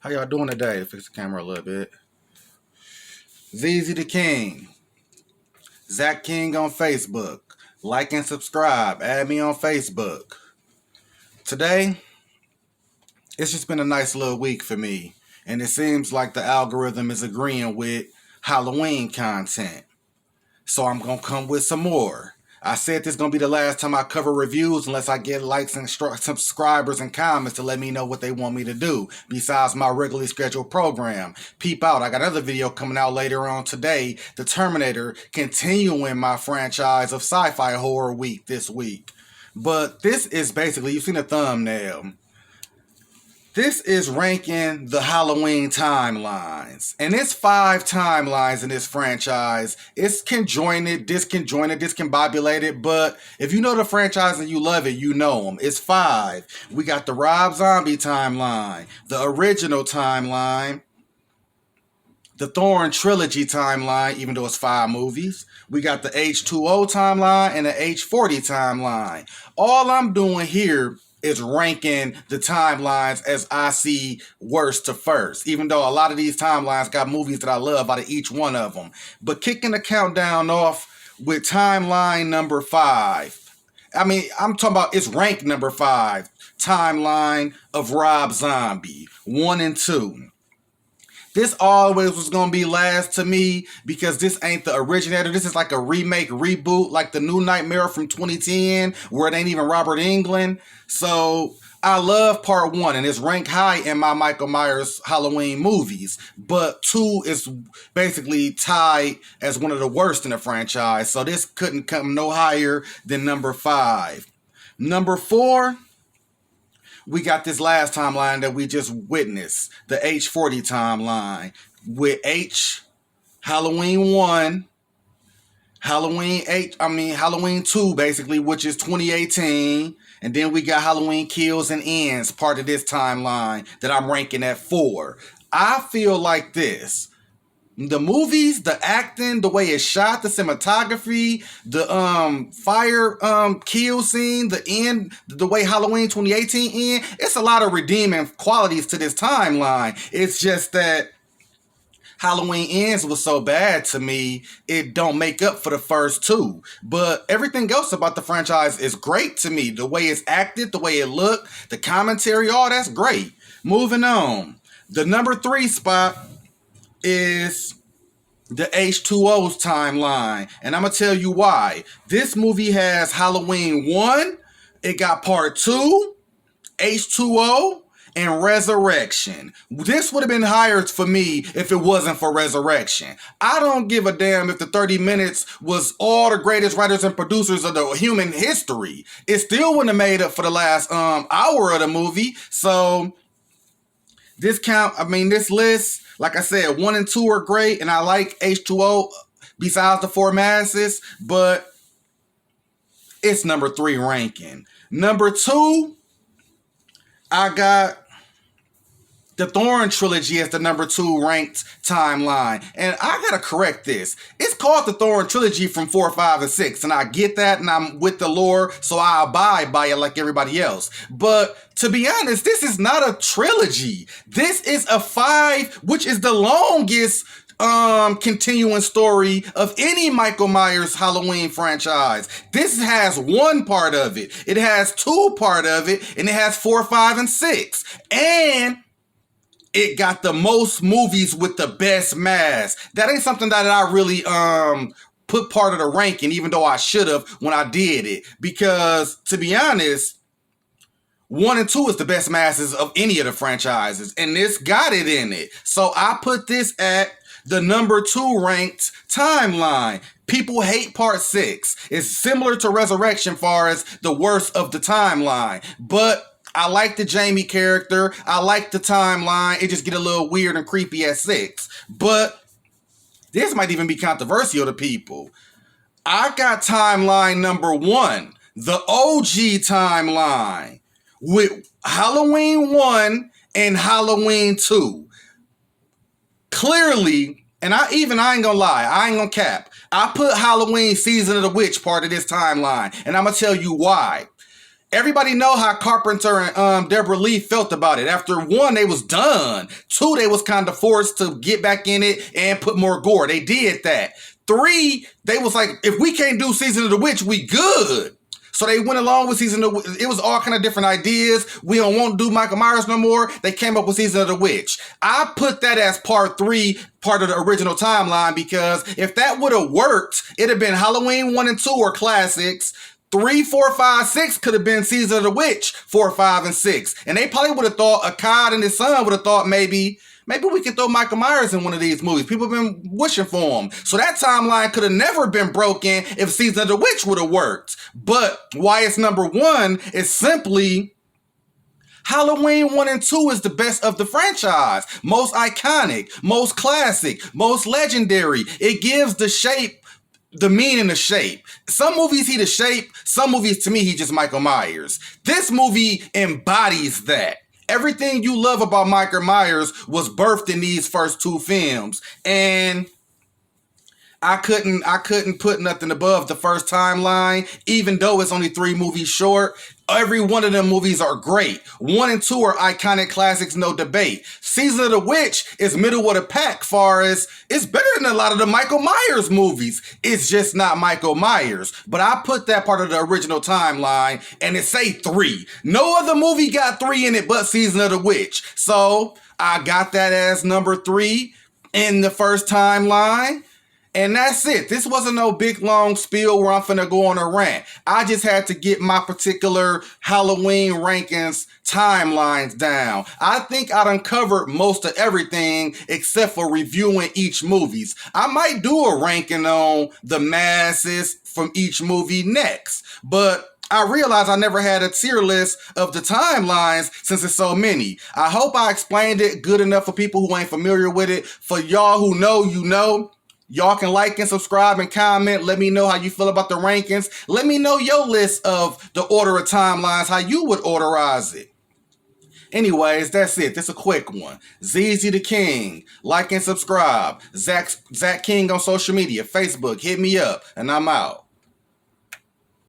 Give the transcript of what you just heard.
How y'all doing today? Fix the camera a little bit. ZZ the King. Zach King on Facebook. Like and subscribe. Add me on Facebook. Today, it's just been a nice little week for me. And it seems like the algorithm is agreeing with Halloween content. So I'm going to come with some more. I said this is going to be the last time I cover reviews unless I get likes and subscribers and comments to let me know what they want me to do besides my regularly scheduled program. Peep out. I got another video coming out later on today. The Terminator, continuing my franchise of sci-fi horror week this week. But this is basically, you've seen the thumbnail. This is ranking the Halloween timelines. And it's 5 timelines in this franchise. It's conjoined, discombobulated, but if you know the franchise and you love it, you know them. It's 5. We got the Rob Zombie timeline, the original timeline, the Thorn trilogy timeline, even though it's 5 movies. We got the H2O timeline and the H40 timeline. All I'm doing here is ranking the timelines as I see worst to first, even though a lot of these timelines got movies that I love out of each one of them. But kicking the countdown off with timeline number 5. I'm talking about it's ranked number 5. Timeline of Rob Zombie, 1 and 2. This always was going to be last to me because this ain't the originator. This is like a remake, reboot, like the New Nightmare from 2010, where it ain't even Robert Englund. So I love part 1, and it's ranked high in my Michael Myers Halloween movies. But 2 is basically tied as one of the worst in the franchise. So this couldn't come no higher than number 5. Number 4... we got this last timeline that we just witnessed, the H40 timeline, with Halloween 1, Halloween 2, basically, which is 2018, and then we got Halloween Kills and Ends, part of this timeline that I'm ranking at 4. I feel like this. The movies, the acting, the way it's shot, the cinematography, the fire kill scene, the end, the way Halloween 2018 end, it's a lot of redeeming qualities to this timeline. It's just that Halloween Ends was so bad to me, it don't make up for the first 2. But everything else about the franchise is great to me. The way it's acted, the way it looked, the commentary, all that's great. Moving on. The number 3 spot is the H2O's timeline. And I'm going to tell you why. This movie has Halloween 1, it got part 2, H2O, and Resurrection. This would have been higher for me if it wasn't for Resurrection. I don't give a damn if the 30 minutes was all the greatest writers and producers of the human history. It still wouldn't have made up for the last hour of the movie. So this list, like I said, 1 and 2 are great, and I like H2O besides the 4 masses, but it's number 3 ranking. Number 2, I got the Thorn trilogy as the number 2 ranked timeline. And I gotta correct this. It's called the Thorn trilogy from 4, 5, and 6. And I get that, and I'm with the lore, so I abide by it like everybody else. But to be honest, this is not a trilogy. This is a 5, which is the longest continuing story of any Michael Myers Halloween franchise. This has 1 part of it. It has 2 part of it, and it has 4, 5, and 6. And it got the most movies with the best mask. That ain't something that I really put part of the ranking, even though I should have when I did it. Because, to be honest, 1 and 2 is the best masks of any of the franchises. And this got it in it. So I put this at the number 2 ranked timeline. People hate part 6. It's similar to Resurrection far as the worst of the timeline. But I like the Jamie character. I like the timeline. It just get a little weird and creepy at 6. But this might even be controversial to people. I got timeline number 1, the OG timeline, with Halloween 1 and Halloween 2. Clearly, and I ain't gonna lie, I ain't gonna cap. I put Halloween Season of the Witch part of this timeline, and I'm gonna tell you why. Everybody know how Carpenter and Deborah Lee felt about it. After 1, they was done. 2, they was kind of forced to get back in it and put more gore. They did that. 3, they was like, if we can't do Season of the Witch, we good. So they went along with Season of the Witch. It was all kind of different ideas. We don't want to do Michael Myers no more. They came up with Season of the Witch. I put that as part 3, part of the original timeline, because if that would have worked, it'd have been Halloween 1 and 2 or classics. 3, 4, 5, 6 could have been Season of the Witch 4, 5, and 6. And they probably would have thought, Akkad and his son would have thought maybe we could throw Michael Myers in one of these movies. People have been wishing for him. So that timeline could have never been broken if Season of the Witch would have worked. But why it's number 1 is simply Halloween 1 and 2 is the best of the franchise. Most iconic, most classic, most legendary. It gives the shape, the meaning of shape. Some movies he the shape, some movies to me he just Michael Myers. This movie embodies that. Everything you love about Michael Myers was birthed in these first 2 films. And I couldn't put nothing above the first timeline, even though it's only 3 movies short. Every one of them movies are great. 1 and 2 are iconic classics, no debate. Season of the Witch is middle of the pack, far as it's better than a lot of the Michael Myers movies. It's just not Michael Myers. But I put that part of the original timeline, and it say 3. No other movie got 3 in it but Season of the Witch. So I got that as number 3 in the first timeline. And that's it. This wasn't no big long spiel where I'm finna go on a rant. I just had to get my particular Halloween rankings timelines down. I think I done covered most of everything except for reviewing each movies. I might do a ranking on the masses from each movie next, but I realized I never had a tier list of the timelines since it's so many. I hope I explained it good enough for people who ain't familiar with it. For y'all who know, you know. Y'all can like and subscribe and comment. Let me know how you feel about the rankings. Let me know your list of the order of timelines, how you would orderize it. Anyways, that's it. This is a quick one. ZZ the King. Like and subscribe. Zach King on social media. Facebook. Hit me up. And I'm out.